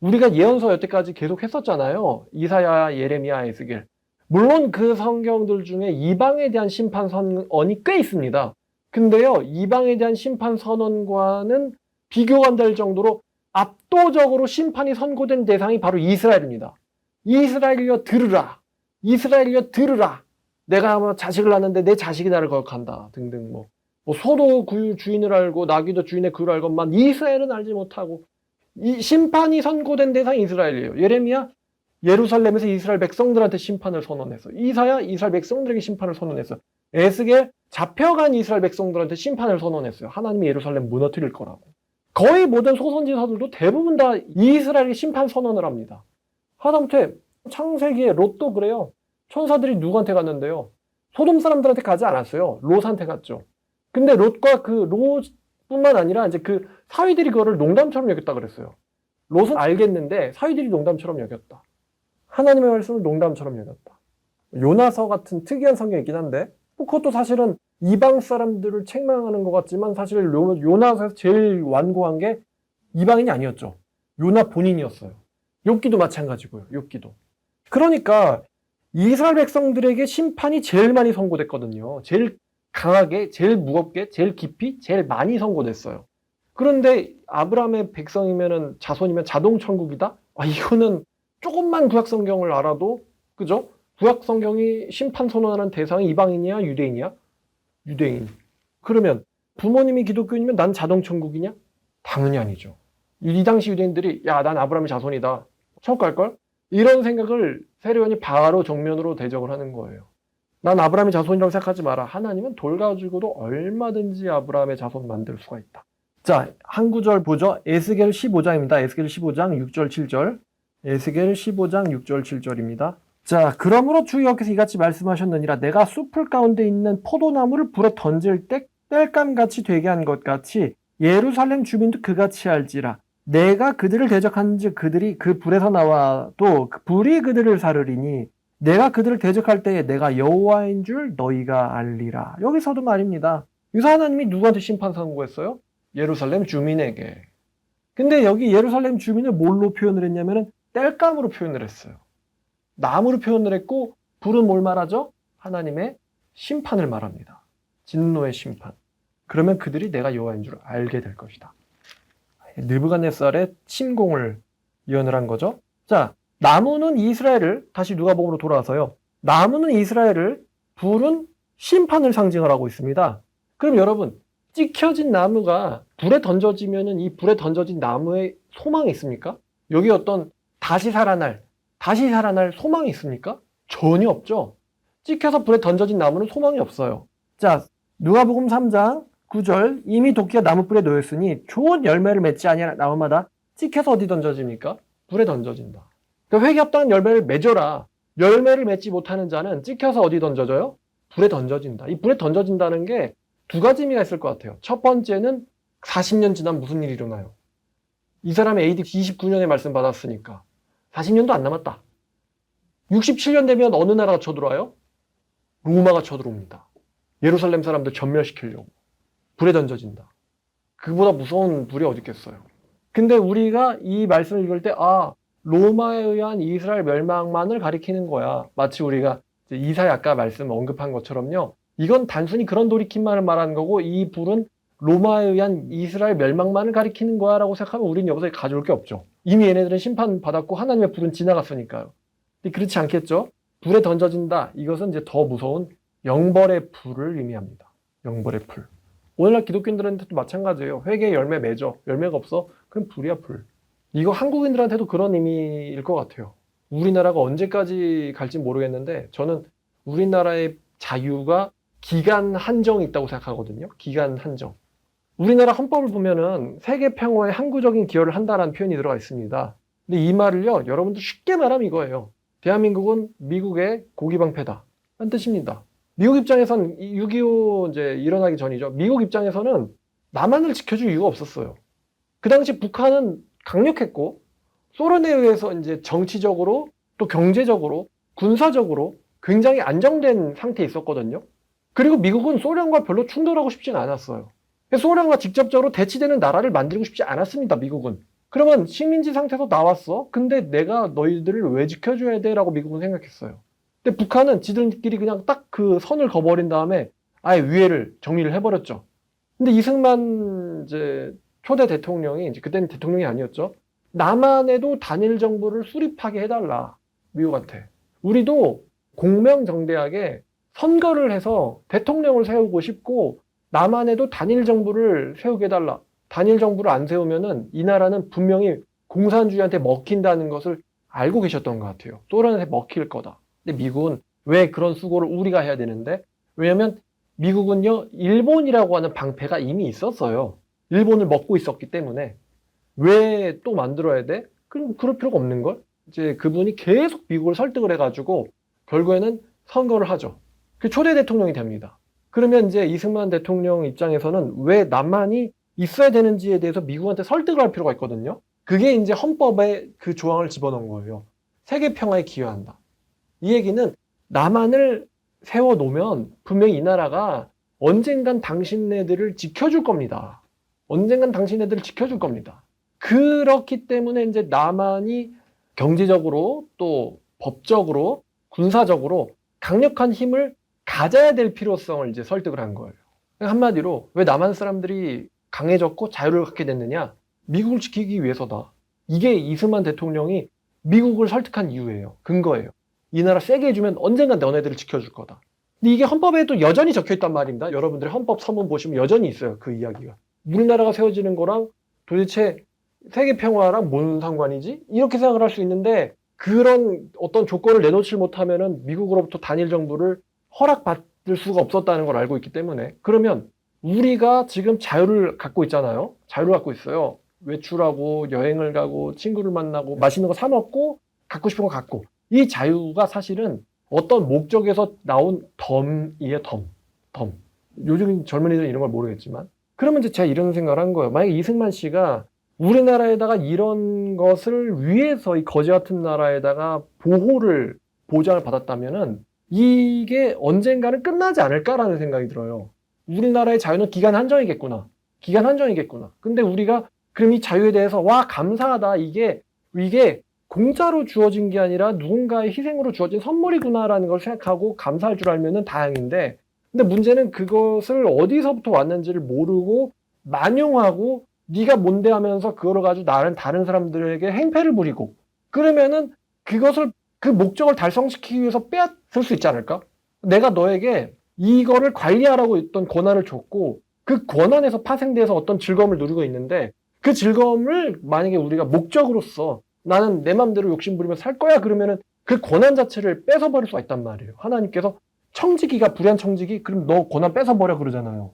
우리가 예언서 여태까지 계속 했었잖아요. 이사야, 예레미야, 에스겔. 물론 그 성경들 중에 이방에 대한 심판 선언이 꽤 있습니다. 근데요, 이방에 대한 심판 선언과는 비교가 안 될 정도로 압도적으로 심판이 선고된 대상이 바로 이스라엘입니다. 이스라엘이여 들으라. 이스라엘이여 들으라. 내가 아마 자식을 낳는데 내 자식이 나를 거역한다. 등등 뭐 소도 주인을 알고 나귀도 주인의 그를 알건만 이스라엘은 알지 못하고. 이 심판이 선고된 대상이 이스라엘이에요. 예레미야 예루살렘에서 이스라엘 백성들한테 심판을 선언했어. 이사야 이스라엘 백성들에게 심판을 선언했어. 에스겔 잡혀간 이스라엘 백성들한테 심판을 선언했어요. 하나님이 예루살렘 무너뜨릴 거라고. 거의 모든 소선지서들도 대부분 다 이스라엘의 심판 선언을 합니다. 하다못해 창세기에 롯도 그래요. 천사들이 누구한테 갔는데요? 소돔 사람들한테 가지 않았어요. 롯한테 갔죠. 근데 롯과 그 롯뿐만 아니라 이제 그 사위들이 그거를 농담처럼 여겼다 그랬어요. 롯은 알겠는데 사위들이 농담처럼 여겼다. 하나님의 말씀을 농담처럼 여겼다. 요나서 같은 특이한 성경이긴 한데 그것도 사실은 이방 사람들을 책망하는 것 같지만 사실 요나서에서 제일 완고한 게 이방인이 아니었죠. 요나 본인이었어요. 욥기도 마찬가지고요. 욥기도. 그러니까 이스라엘 백성들에게 심판이 제일 많이 선고됐거든요. 제일 강하게, 제일 무겁게, 제일 깊이, 제일 많이 선고됐어요. 그런데 아브라함의 백성이면은 자손이면 자동 천국이다? 아, 이거는 조금만 구약 성경을 알아도, 그죠? 구약 성경이 심판 선언하는 대상이 이방인이야, 유대인이야? 유대인. 그러면 부모님이 기독교인이면 난 자동 천국이냐? 당연히 아니죠. 이 당시 유대인들이 야, 난 아브라함의 자손이다. 천국 갈걸? 이런 생각을 세례요한이 바로 정면으로 대적을 하는 거예요. 난 아브라함의 자손이라고 생각하지 마라. 하나님은 돌 가지고도 얼마든지 아브라함의 자손 만들 수가 있다. 자, 한 구절 보죠. 에스겔 15장입니다. 에스겔 15장 6절 7절. 에스겔 15장 6절 7절입니다. 자, 그러므로 주 여호와께서 이같이 말씀하셨느니라. 내가 숲풀 가운데 있는 포도나무를 불에 던질 때 땔감같이 되게 한 것 같이 예루살렘 주민도 그같이 알지라. 내가 그들을 대적한즉 그들이 그 불에서 나와도 그 불이 그들을 사르리니 내가 그들을 대적할 때에 내가 여호와인 줄 너희가 알리라. 여기서도 말입니다. 여기서 하나님이 누구한테 심판 선고했어요? 예루살렘 주민에게. 근데 여기 예루살렘 주민을 뭘로 표현을 했냐면은 땔감으로 표현을 했어요. 나무로 표현을 했고 불은 뭘 말하죠? 하나님의 심판을 말합니다. 진노의 심판. 그러면 그들이 내가 여호와인 줄 알게 될 것이다. 느부갓네살의 침공을 예언을 한 거죠. 자, 나무는 이스라엘을, 다시 누가복음으로 돌아와서요. 나무는 이스라엘을, 불은 심판을 상징을 하고 있습니다. 그럼 여러분, 찍혀진 나무가 불에 던져지면은 이 불에 던져진 나무에 소망이 있습니까? 여기 어떤 다시 살아날 소망이 있습니까? 전혀 없죠. 찍혀서 불에 던져진 나무는 소망이 없어요. 자, 누가복음 3장 9절 이미 도끼가 나무뿔에 놓였으니 좋은 열매를 맺지 아니하는 나무마다 찍혀서 어디 던져집니까? 불에 던져진다. 그러니까 회개 합당한 열매를 맺어라. 열매를 맺지 못하는 자는 찍혀서 어디 던져져요? 불에 던져진다. 이 불에 던져진다는 게 두 가지 의미가 있을 것 같아요. 첫 번째는 40년 지나면 무슨 일이 일어나요? 이 사람이 AD 29년에 말씀 받았으니까 40년도 안 남았다. 67년 되면 어느 나라가 쳐들어와요? 로마가 쳐들어옵니다. 예루살렘 사람들 전멸시키려고. 불에 던져진다. 그보다 무서운 불이 어디 있겠어요. 근데 우리가 이 말씀을 읽을 때 로마에 의한 이스라엘 멸망만을 가리키는 거야. 마치 우리가 이사야 아까 말씀 언급한 것처럼요. 이건 단순히 그런 돌이킴만을 말하는 거고 이 불은 로마에 의한 이스라엘 멸망만을 가리키는 거야 라고 생각하면 우리는 여기서 가져올 게 없죠. 이미 얘네들은 심판받았고 하나님의 불은 지나갔으니까요. 근데 그렇지 않겠죠? 불에 던져진다. 이것은 이제 더 무서운 영벌의 불을 의미합니다. 영벌의 불. 오늘날 기독교인들한테도 마찬가지예요. 회개의 열매 맺어. 열매가 없어? 그럼 불이야, 불. 이거 한국인들한테도 그런 의미일 것 같아요. 우리나라가 언제까지 갈지 모르겠는데 저는 우리나라의 자유가 기간 한정이 있다고 생각하거든요. 기간 한정. 우리나라 헌법을 보면은 세계 평화에 항구적인 기여를 한다라는 표현이 들어가 있습니다. 근데 이 말을요, 여러분들 쉽게 말하면 이거예요. 대한민국은 미국의 고기방패다. 라는 뜻입니다. 미국 입장에선 6.25 이제 일어나기 전이죠. 미국 입장에서는 남한을 지켜줄 이유가 없었어요. 그 당시 북한은 강력했고 소련에 의해서 이제 정치적으로 또 경제적으로 군사적으로 굉장히 안정된 상태에 있었거든요. 그리고 미국은 소련과 별로 충돌하고 싶진 않았어요. 소련과 직접적으로 대치되는 나라를 만들고 싶지 않았습니다. 미국은. 그러면 식민지 상태에서 나왔어. 근데 내가 너희들을 왜 지켜줘야 돼? 라고 미국은 생각했어요. 근데 북한은 지들끼리 그냥 딱 그 선을 그어버린 다음에 아예 위해를 정리를 해버렸죠. 근데 이승만 이제 초대 대통령이 이제 그때는 대통령이 아니었죠. 남한에도 단일 정부를 수립하게 해달라. 미국한테. 우리도 공명정대하게 선거를 해서 대통령을 세우고 싶고 남한에도 단일 정부를 세우게 해달라. 단일 정부를 안 세우면은 이 나라는 분명히 공산주의한테 먹힌다는 것을 알고 계셨던 것 같아요. 소련한테 먹힐 거다. 근데 미국은 왜 그런 수고를 우리가 해야 되는데? 왜냐면 미국은요, 일본이라고 하는 방패가 이미 있었어요. 일본을 먹고 있었기 때문에. 왜 또 만들어야 돼? 그럴 필요가 없는 걸? 이제 그분이 계속 미국을 설득을 해가지고 결국에는 선거를 하죠. 그 초대 대통령이 됩니다. 그러면 이제 이승만 대통령 입장에서는 왜 남한이 있어야 되는지에 대해서 미국한테 설득을 할 필요가 있거든요. 그게 이제 헌법에 그 조항을 집어넣은 거예요. 세계 평화에 기여한다. 이 얘기는 남한을 세워놓으면 분명히 이 나라가 언젠간 당신네들을 지켜줄 겁니다. 언젠간 당신네들을 지켜줄 겁니다. 그렇기 때문에 이제 남한이 경제적으로 또 법적으로 군사적으로 강력한 힘을 가져야 될 필요성을 이제 설득을 한 거예요. 한마디로 왜 남한 사람들이 강해졌고 자유를 갖게 됐느냐? 미국을 지키기 위해서다. 이게 이승만 대통령이 미국을 설득한 이유예요. 근거예요. 이 나라 세게 해주면 언젠간 너네들을 지켜줄 거다. 근데 이게 헌법에도 여전히 적혀있단 말입니다. 여러분들의 헌법 서문 보시면 여전히 있어요. 그 이야기가. 우리나라가 세워지는 거랑 도대체 세계 평화랑 뭔 상관이지? 이렇게 생각을 할 수 있는데 그런 어떤 조건을 내놓지 못하면은 미국으로부터 단일 정부를 허락받을 수가 없었다는 걸 알고 있기 때문에 그러면 우리가 지금 자유를 갖고 있잖아요. 자유를 갖고 있어요. 외출하고 여행을 가고 친구를 만나고 맛있는 거 사 먹고 갖고 싶은 거 갖고 이 자유가 사실은 어떤 목적에서 나온 덤이에요. 덤. 요즘 젊은이들은 이런 걸 모르겠지만 그러면 이제 제가 이런 생각을 한 거예요. 만약에 이승만 씨가 우리나라에다가 이런 것을 위해서 이 거지 같은 나라에다가 보장을 받았다면은 이게 언젠가는 끝나지 않을까라는 생각이 들어요. 우리나라의 자유는 기간 한정이겠구나. 근데 우리가 그럼 이 자유에 대해서 와 감사하다. 이게 공짜로 주어진 게 아니라 누군가의 희생으로 주어진 선물이구나라는 걸 생각하고 감사할 줄 알면은 다행인데 근데 문제는 그것을 어디서부터 왔는지를 모르고 만용하고 네가 뭔데 하면서 그거를 가지고 다른 사람들에게 행패를 부리고 그러면은 그것을 그 목적을 달성시키기 위해서 빼앗을 수 있지 않을까? 내가 너에게 이거를 관리하라고 했던 권한을 줬고 그 권한에서 파생돼서 어떤 즐거움을 누리고 있는데 그 즐거움을 만약에 우리가 목적으로서 나는 내 맘대로 욕심부리며 살 거야 그러면은 그 권한 자체를 뺏어버릴 수가 있단 말이에요. 하나님께서 청지기가 불의한 청지기 그럼 너 권한 뺏어버려 그러잖아요.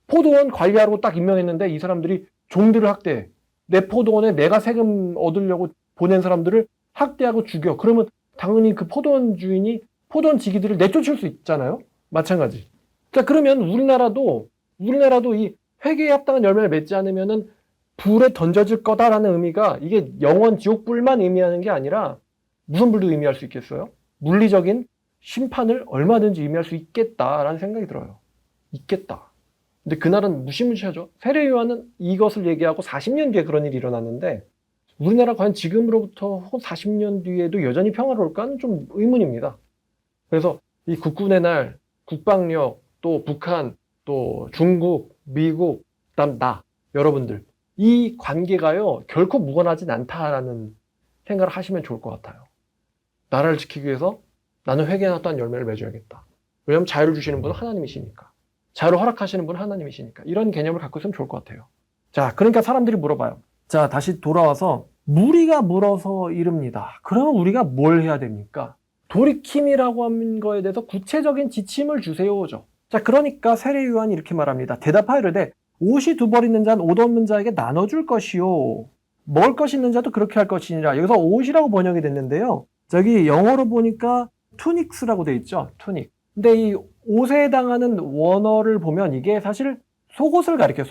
포도원 관리하라고 딱 임명했는데 이 사람들이 종들을 학대해. 내 포도원에 내가 세금 얻으려고 보낸 사람들을 학대하고 죽여. 그러면 당연히 그 포도원 주인이 포도원 지기들을 내쫓을 수 있잖아요. 마찬가지. 자 그러면 우리나라도 이 회개에 합당한 열매를 맺지 않으면은 불에 던져질 거다라는 의미가 이게 영원 지옥불만 의미하는 게 아니라 무슨 불도 의미할 수 있겠어요? 물리적인 심판을 얼마든지 의미할 수 있겠다라는 생각이 들어요. 있겠다. 근데 그날은 무시무시하죠. 세례 요한은 이것을 얘기하고 40년 뒤에 그런 일이 일어났는데 우리나라 과연 지금으로부터 40년 뒤에도 여전히 평화로울까는 좀 의문입니다. 그래서 이 국군의 날, 국방력, 또 북한, 또 중국, 미국, 그다음 여러분들 이 관계가요 결코 무관하진 않다라는 생각을 하시면 좋을 것 같아요. 나라를 지키기 위해서 나는 회개에 합당한 열매를 맺어야겠다. 왜냐하면 자유를 주시는 분은 하나님이시니까. 자유를 허락하시는 분은 하나님이시니까. 이런 개념을 갖고 있으면 좋을 것 같아요. 자, 그러니까 사람들이 물어봐요. 자, 다시 돌아와서 무리가 물어서 이릅니다. 그러면 우리가 뭘 해야 됩니까? 돌이킴이라고 하는 거에 대해서 구체적인 지침을 주세요죠. 자, 그러니까 세례 요한이 이렇게 말합니다. 대답하이르되 옷이 두 벌 있는 자는 옷 없는 자에게 나눠줄 것이요. 먹을 것이 있는 자도 그렇게 할 것이니라. 여기서 옷이라고 번역이 됐는데요. 저기 영어로 보니까 투닉스라고 돼 있죠. 투닉. 근데 이 옷에 해당하는 원어를 보면 이게 사실 속옷을 가리켜요.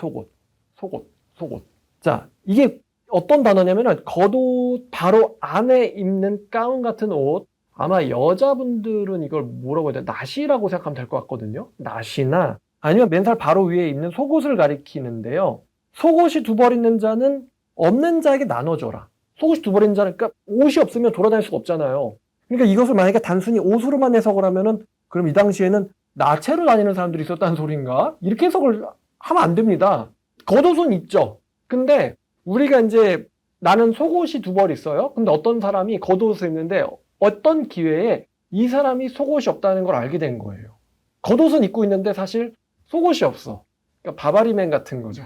속옷. 자, 이게 어떤 단어냐면은 겉옷 바로 안에 입는 가운 같은 옷. 아마 여자분들은 이걸 뭐라고 해야 돼? 나시라고 생각하면 될 것 같거든요. 나시나 아니면 맨살 바로 위에 입는 속옷을 가리키는데요. 속옷이 두 벌 있는 자는 없는 자에게 나눠줘라. 속옷이 두 벌 있는 자는 그러니까 옷이 없으면 돌아다닐 수가 없잖아요. 그러니까 이것을 만약에 단순히 옷으로만 해석을 하면은 그럼 이 당시에는 나체로 다니는 사람들이 있었다는 소린가? 이렇게 해석을 하면 안 됩니다. 겉옷은 있죠. 근데 우리가 이제 나는 속옷이 두 벌 있어요. 근데 어떤 사람이 겉옷을 입는데 어떤 기회에 이 사람이 속옷이 없다는 걸 알게 된 거예요. 겉옷은 입고 있는데 사실 속옷이 없어. 그러니까 바바리맨 같은 거죠.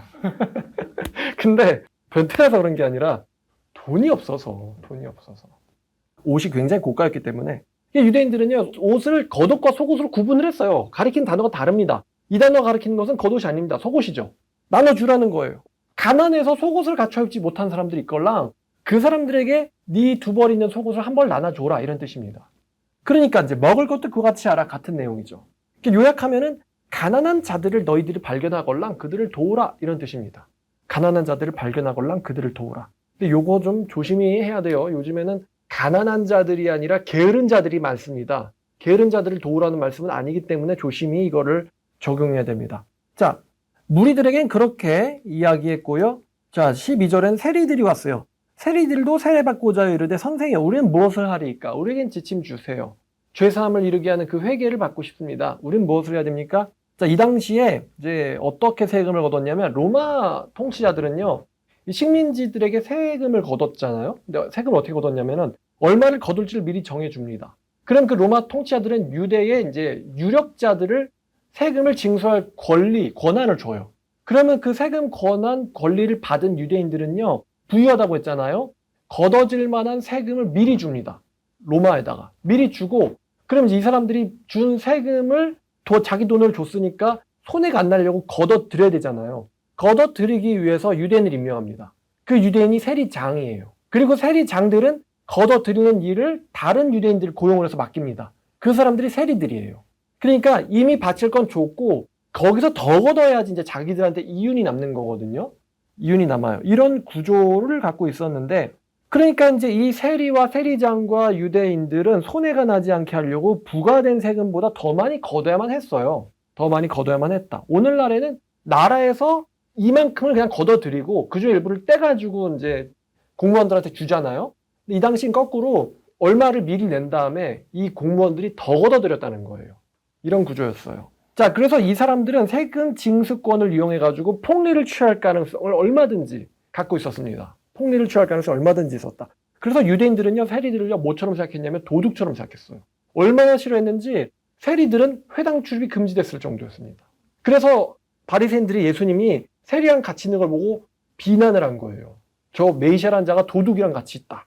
근데 변태라서 그런 게 아니라 돈이 없어서. 옷이 굉장히 고가였기 때문에 유대인들은요 옷을 겉옷과 속옷으로 구분을 했어요. 가리키는 단어가 다릅니다. 이 단어가 가리키는 것은 겉옷이 아닙니다. 속옷이죠. 나눠주라는 거예요. 가난해서 속옷을 갖춰 입지 못한 사람들이 있걸랑 그 사람들에게 네 두 벌 있는 속옷을 한 벌 나눠줘라 이런 뜻입니다. 그러니까 이제 먹을 것도 그와 같이 알아 같은 내용이죠. 요약하면은 가난한 자들을 너희들이 발견하걸랑 그들을 도우라 이런 뜻입니다. 가난한 자들을 발견하걸랑 그들을 도우라. 근데 요거 좀 조심히 해야 돼요. 요즘에는 가난한 자들이 아니라 게으른 자들이 많습니다. 게으른 자들을 도우라는 말씀은 아니기 때문에 조심히 이거를 적용해야 됩니다. 자, 무리들에겐 그렇게 이야기했고요. 자, 12절엔 세리들이 왔어요. 세리들도 세례받고자 이르되 선생이여 우리는 무엇을 하리이까? 우리에겐 지침 주세요. 죄사함을 이루게 하는 그 회개를 받고 싶습니다. 우리는 무엇을 해야 됩니까? 자, 이 당시에 이제 어떻게 세금을 걷었냐면 로마 통치자들은요, 이 식민지들에게 세금을 걷었잖아요. 근데 세금을 어떻게 걷었냐면은 얼마를 거둘지를 미리 정해줍니다. 그럼 그 로마 통치자들은 유대의 이제 유력자들을 세금을 징수할 권한을 줘요. 그러면 그 세금 권한, 권리를 받은 유대인들은요, 부유하다고 했잖아요. 걷어질 만한 세금을 미리 줍니다. 로마에다가. 미리 주고, 그럼 이 사람들이 준 세금을 자기 돈을 줬으니까 손해가 안 나려고 걷어들여야 되잖아요. 걷어들이기 위해서 유대인을 임명합니다. 그 유대인이 세리장이에요. 그리고 세리장들은 걷어들이는 일을 다른 유대인들 고용을 해서 맡깁니다. 그 사람들이 세리들이에요. 그러니까 이미 바칠 건 줬고 거기서 더 걷어야지 이제 자기들한테 이윤이 남는 거거든요. 이윤이 남아요. 이런 구조를 갖고 있었는데, 그러니까 이제 이 세리와 세리장과 유대인들은 손해가 나지 않게 하려고 부과된 세금보다 더 많이 걷어야만 했어요. 더 많이 걷어야만 했다. 오늘날에는 나라에서 이만큼을 그냥 걷어들이고 그중 일부를 떼가지고 이제 공무원들한테 주잖아요. 이 당시엔 거꾸로 얼마를 미리 낸 다음에 이 공무원들이 더 걷어들였다는 거예요. 이런 구조였어요. 자, 그래서 이 사람들은 세금 징수권을 이용해가지고 폭리를 취할 가능성을 얼마든지 갖고 있었습니다. 폭리를 취할 가능성을 얼마든지 있었다. 그래서 유대인들은요, 세리들을요, 뭐처럼 생각했냐면 도둑처럼 생각했어요. 얼마나 싫어했는지 세리들은 회당 출입이 금지됐을 정도였습니다. 그래서 바리새인들이 예수님이 세리랑 같이 있는 걸 보고 비난을 한 거예요. 저 메시아라는 자가 도둑이랑 같이 있다.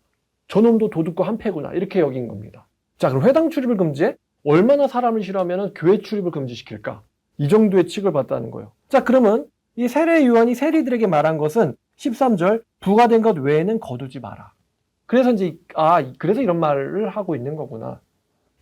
저놈도 도둑과 한패구나. 이렇게 여긴 겁니다. 자, 그럼 회당 출입을 금지해? 얼마나 사람을 싫어하면 교회 출입을 금지시킬까? 이 정도의 칙을 받다는 거예요. 자, 그러면 이 세례 요한이 세리들에게 말한 것은 13절 부과된 것 외에는 거두지 마라. 그래서 이제 그래서 이런 말을 하고 있는 거구나.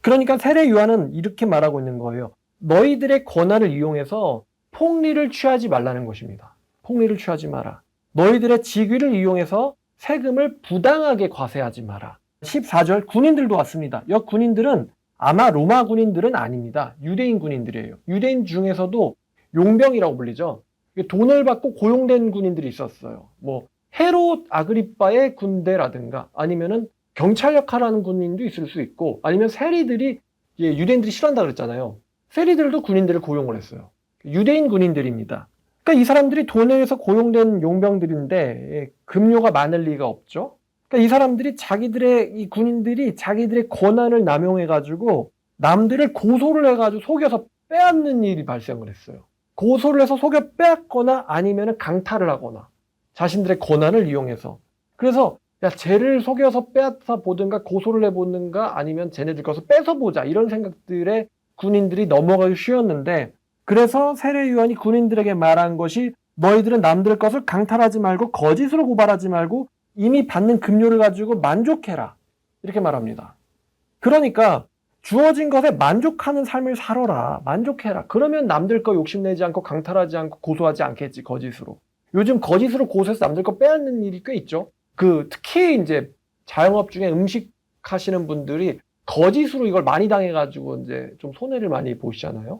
그러니까 세례 요한은 이렇게 말하고 있는 거예요. 너희들의 권한을 이용해서 폭리를 취하지 말라는 것입니다. 폭리를 취하지 마라. 너희들의 직위를 이용해서 세금을 부당하게 과세하지 마라. 14절 군인들도 왔습니다. 이 군인들은 아마 로마 군인들은 아닙니다. 유대인 군인들이에요. 유대인 중에서도 용병이라고 불리죠. 돈을 받고 고용된 군인들이 있었어요. 뭐 헤롯 아그리빠의 군대라든가 아니면은 경찰 역할하는 군인도 있을 수 있고, 아니면 세리들이 유대인들이 싫어한다 그랬잖아요. 세리들도 군인들을 고용을 했어요. 유대인 군인들입니다. 그러니까 이 사람들이 돈에 의해서 고용된 용병들인데 급료가 많을 리가 없죠. 그러니까 이 사람들이 이 군인들이 자기들의 권한을 남용해가지고 남들을 고소를 해가지고 속여서 빼앗는 일이 발생을 했어요. 고소를 해서 속여 빼앗거나 아니면 강탈을 하거나 자신들의 권한을 이용해서. 그래서 쟤를 속여서 빼앗아 보든가 고소를 해보든가 아니면 쟤네들 것을 뺏어보자, 이런 생각들에 군인들이 넘어가기 쉬웠는데, 그래서 세례 요한이 군인들에게 말한 것이 너희들은 남들 것을 강탈하지 말고 거짓으로 고발하지 말고 이미 받는 급료를 가지고 만족해라, 이렇게 말합니다. 그러니까 주어진 것에 만족하는 삶을 살아라. 만족해라. 그러면 남들 거 욕심내지 않고 강탈하지 않고 고소하지 않겠지, 거짓으로. 요즘 거짓으로 고소해서 남들 거 빼앗는 일이 꽤 있죠. 특히 이제 자영업 중에 음식 하시는 분들이 거짓으로 이걸 많이 당해가지고 이제 좀 손해를 많이 보시잖아요.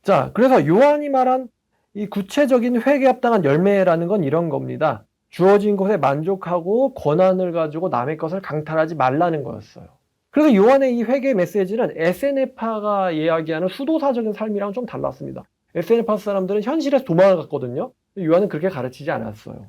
자, 그래서 요한이 말한 이 구체적인 회개에 합당한 열매라는 건 이런 겁니다. 주어진 것에 만족하고 권한을 가지고 남의 것을 강탈하지 말라는 거였어요. 그래서 요한의 이 회개 메시지는 에세네파가 이야기하는 수도사적인 삶이랑 좀 달랐습니다. 에세네파 사람들은 현실에서 도망을 갔거든요. 요한은 그렇게 가르치지 않았어요.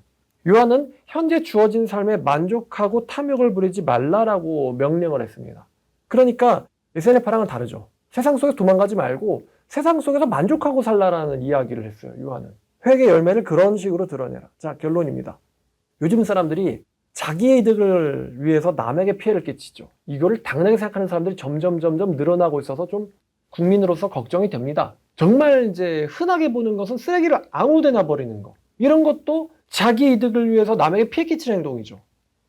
요한은 현재 주어진 삶에 만족하고 탐욕을 부리지 말라라고 명령을 했습니다. 그러니까 에세네파랑은 다르죠. 세상 속에서 도망가지 말고 세상 속에서 만족하고 살라라는 이야기를 했어요. 요한은. 회개 열매를 그런 식으로 드러내라. 자, 결론입니다. 요즘 사람들이 자기의 이득을 위해서 남에게 피해를 끼치죠. 이거를 당연하게 생각하는 사람들이 점점 늘어나고 있어서 좀 국민으로서 걱정이 됩니다. 정말 이제 흔하게 보는 것은 쓰레기를 아무데나 버리는 거. 이런 것도 자기 이득을 위해서 남에게 피해 끼치는 행동이죠.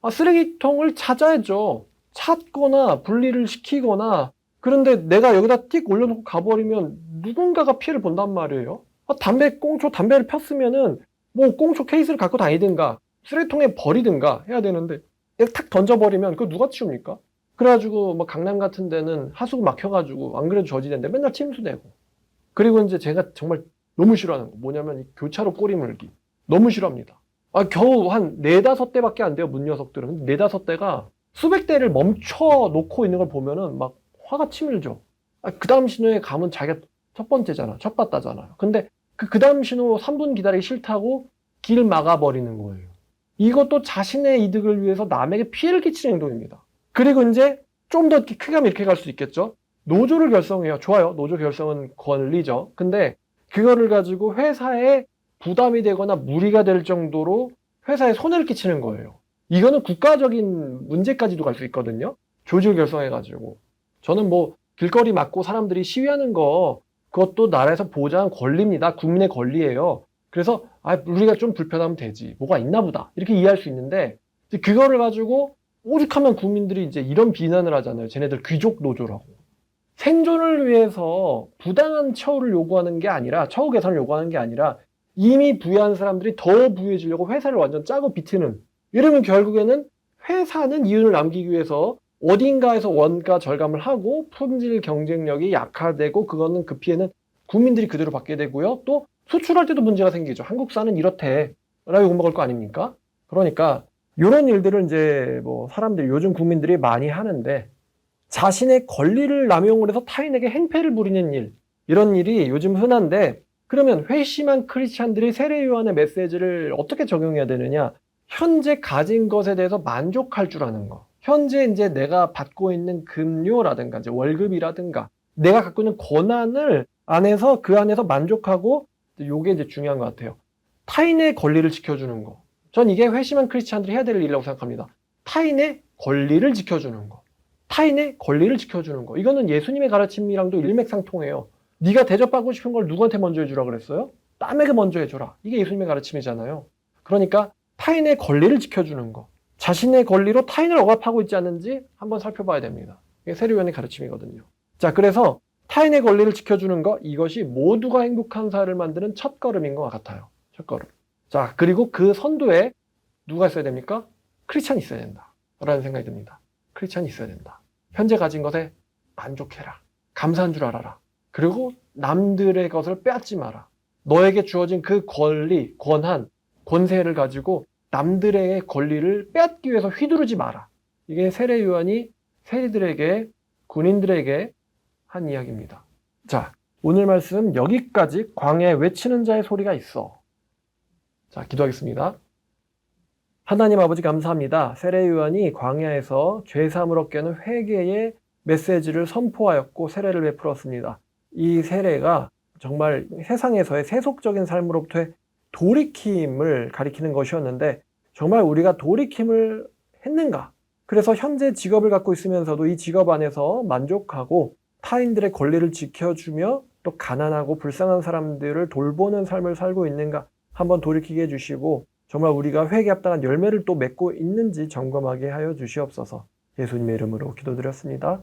쓰레기통을 찾아야죠. 찾거나 분리를 시키거나. 그런데 내가 여기다 띡 올려놓고 가버리면 누군가가 피해를 본단 말이에요. 담배를 폈으면은 뭐 꽁초 케이스를 갖고 다니든가 쓰레기통에 버리든가 해야 되는데 탁 던져버리면 그거 누가 치웁니까? 그래가지고 뭐 강남 같은 데는 하수구 막혀가지고 안 그래도 저지대인데 맨날 침수되고. 그리고 이제 제가 정말 너무 싫어하는 거 뭐냐면 이 교차로 꼬리 물기. 너무 싫어합니다. 겨우 한 4-5대밖에 안 돼요, 문 녀석들은. 4-5대가 수백 대를 멈춰 놓고 있는 걸 보면은 막 화가 치밀죠. 그 다음 신호에 가면 자기가 첫 번째잖아. 첫 받다잖아요. 근데 그 다음 신호 3분 기다리기 싫다고 길 막아버리는 거예요. 이것도 자신의 이득을 위해서 남에게 피해를 끼치는 행동입니다. 그리고 이제 좀 더 크게 하면 이렇게 갈 수 있겠죠. 노조를 결성해요. 좋아요. 노조 결성은 권리죠. 근데 그거를 가지고 회사에 부담이 되거나 무리가 될 정도로 회사에 손해를 끼치는 거예요. 이거는 국가적인 문제까지도 갈 수 있거든요. 조직을 결성해가지고. 저는 뭐 길거리 막고 사람들이 시위하는 거 그것도 나라에서 보장한 권리입니다. 국민의 권리예요. 그래서 우리가 좀 불편하면 되지. 뭐가 있나 보다. 이렇게 이해할 수 있는데 그거를 가지고 오죽하면 국민들이 이제 이런 비난을 하잖아요. 쟤네들 귀족 노조라고. 생존을 위해서 부당한 처우를 요구하는 게 아니라, 처우 개선을 요구하는 게 아니라 이미 부유한 사람들이 더 부유해지려고 회사를 완전 짜고 비트는, 이러면 결국에는 회사는 이윤을 남기기 위해서 어딘가에서 원가 절감을 하고 품질 경쟁력이 약화되고, 그거는 그 피해는 국민들이 그대로 받게 되고요. 또 수출할 때도 문제가 생기죠. 한국산은 이렇대 라고 욕먹을 거 아닙니까? 그러니까 이런 일들을 이제 뭐 사람들이, 요즘 국민들이 많이 하는데, 자신의 권리를 남용을 해서 타인에게 행패를 부리는 일, 이런 일이 요즘 흔한데, 그러면 회심한 크리스찬들이 세례요한의 메시지를 어떻게 적용해야 되느냐? 현재 가진 것에 대해서 만족할 줄 아는 거. 현재 이제 내가 받고 있는 급료라든가 이제 월급이라든가 내가 갖고 있는 권한을 안에서, 그 안에서 만족하고, 요게 이제 중요한 것 같아요. 타인의 권리를 지켜주는 거. 전 이게 회심한 크리스찬들이 해야 될 일이라고 생각합니다. 타인의 권리를 지켜주는 거. 타인의 권리를 지켜주는 거. 이거는 예수님의 가르침이랑도 일맥상통해요. 네가 대접받고 싶은 걸 누구한테 먼저 해주라 그랬어요? 남에게 먼저 해줘라. 이게 예수님의 가르침이잖아요. 그러니까 타인의 권리를 지켜주는 거. 자신의 권리로 타인을 억압하고 있지 않는지 한번 살펴봐야 됩니다. 이게 세례요한의 가르침이거든요. 자, 그래서 타인의 권리를 지켜주는 거, 이것이 모두가 행복한 사회를 만드는 첫걸음인 것 같아요. 첫걸음. 자, 그리고 그 선두에 누가 있어야 됩니까? 크리스찬이 있어야 된다 라는 생각이 듭니다. 크리스찬이 있어야 된다. 현재 가진 것에 만족해라. 감사한 줄 알아라. 그리고 남들의 것을 빼앗지 마라. 너에게 주어진 그 권리, 권한, 권세를 가지고 남들의 권리를 빼앗기 위해서 휘두르지 마라. 이게 세례 요한이 세리들에게, 군인들에게 한 이야기입니다. 자, 오늘 말씀 여기까지. 광야에 외치는 자의 소리가 있어. 자, 기도하겠습니다. 하나님 아버지, 감사합니다. 세례 요한이 광야에서 죄사함을 얻게 하는 회개의 메시지를 선포하였고 세례를 베풀었습니다. 이 세례가 정말 세상에서의 세속적인 삶으로부터의 돌이킴을 가리키는 것이었는데, 정말 우리가 돌이킴을 했는가? 그래서 현재 직업을 갖고 있으면서도 이 직업 안에서 만족하고 타인들의 권리를 지켜주며 또 가난하고 불쌍한 사람들을 돌보는 삶을 살고 있는가 한번 돌이키게 해주시고, 정말 우리가 회개에 합당한 열매를 또 맺고 있는지 점검하게 하여 주시옵소서. 예수님의 이름으로 기도드렸습니다.